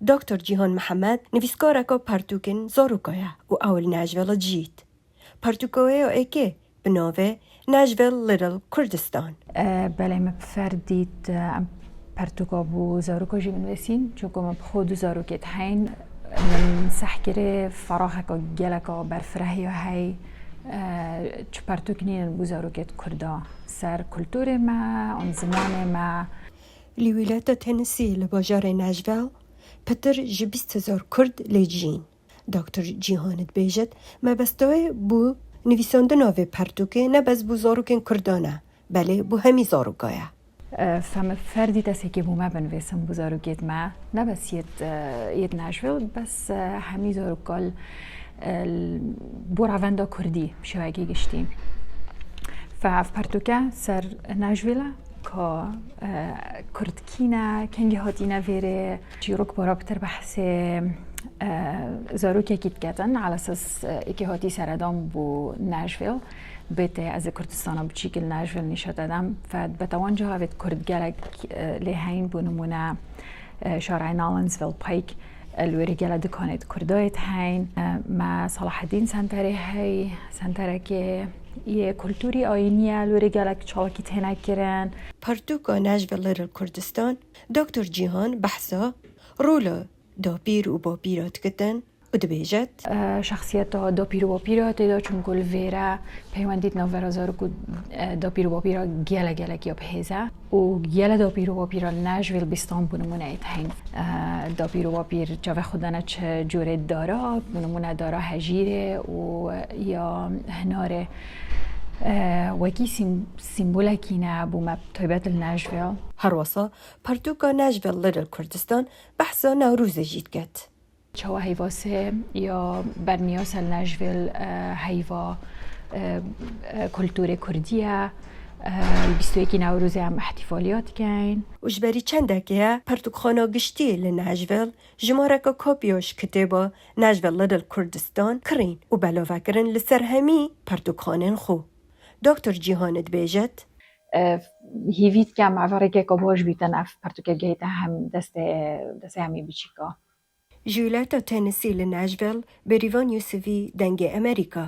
دکتر جیهان محمد نویسکارکا پرتوکن زاروکایا و اول ناشویل جیت. پرتوکایا اکی بناوه ناشویل لیتل کردستان. بله مفردید پرتوکا بو زاروکا جی بنویسین چونکه مبخود زاروکت هین من سحکره فراغکا گلکا برفرهی و هی چه پرتوکنین بو زاروکت کردا سر کلتور ما آن زمان ما لویلات تنسی لباجار ناشویل پتر جبیست کرد لیجین. دکتر جیهانت بیجت ما بستوی بو نویساندن آوه پرتوکه نه بس بو زاروکن کردانه بله بو همی زاروکایا. فهم فردی تاسی که بو ما بنویسم بو زاروکت ما نه بس ید ناشویل بس همی زاروکال بو رواندا کردی شویگی گشتیم. فاف پرتوکه سر ناشویل که کردکینا کنگی هاتینا ویره چیروک برابطر بحث زاروکه کیت کتن على اساس اکی هاتی سردام بو ناشویل بيت از کردستان بچیکل ناشویل نشات دادم فبتوان جهات کرد گلک لهین بونمونه شارع نالنزویل پایک الورجال دكانت كردايت هين مع صلاح الدين سنتري هي سنتره که یه کلتوری آینیه الورجالك چالکیت هنگ کرن. پرتوکا ناشویل کردستان دکتر جیهان بحثا رولا دابیر و بابیرات کتن و دبیجت شخصیت دابیر و بابیرات دا چون کل ویرا پیوندید نوورا زارو که دابیر و بابیرا گله کیا بهزه و گله دابیر و بابیرا ناشویل بیستان بونمونه ایت هین دابیر و بابیر جاوه خودانه چه جوره دارا بونمونه دارا هجیره و یا هناره وکی سیمبوله کینه بوم طیبت الناشویل هر واسا پرتوکا ناشویل کردستان بحثا نوروز جید کت. چوا هیواسه یا برنیاس الناشویل هیوا کلتور کردیه بیستوی که نوروزه هم احتفالیات کن وجبری چنده که پرتوکخانه گشتی لناشویل جمارکا کاپیوش کتابا ناشویل لیتل کردستان کرین و بلاوه کرن لسر همی پرتوکخانه خو. دکتر جیهانت بیجت هیوید که معواره که باش بیتن اف پرتوکه گیت هم دست همی بیچیکا جولتا تنسی لناشویل بریوان یوسفی دنگ امریکا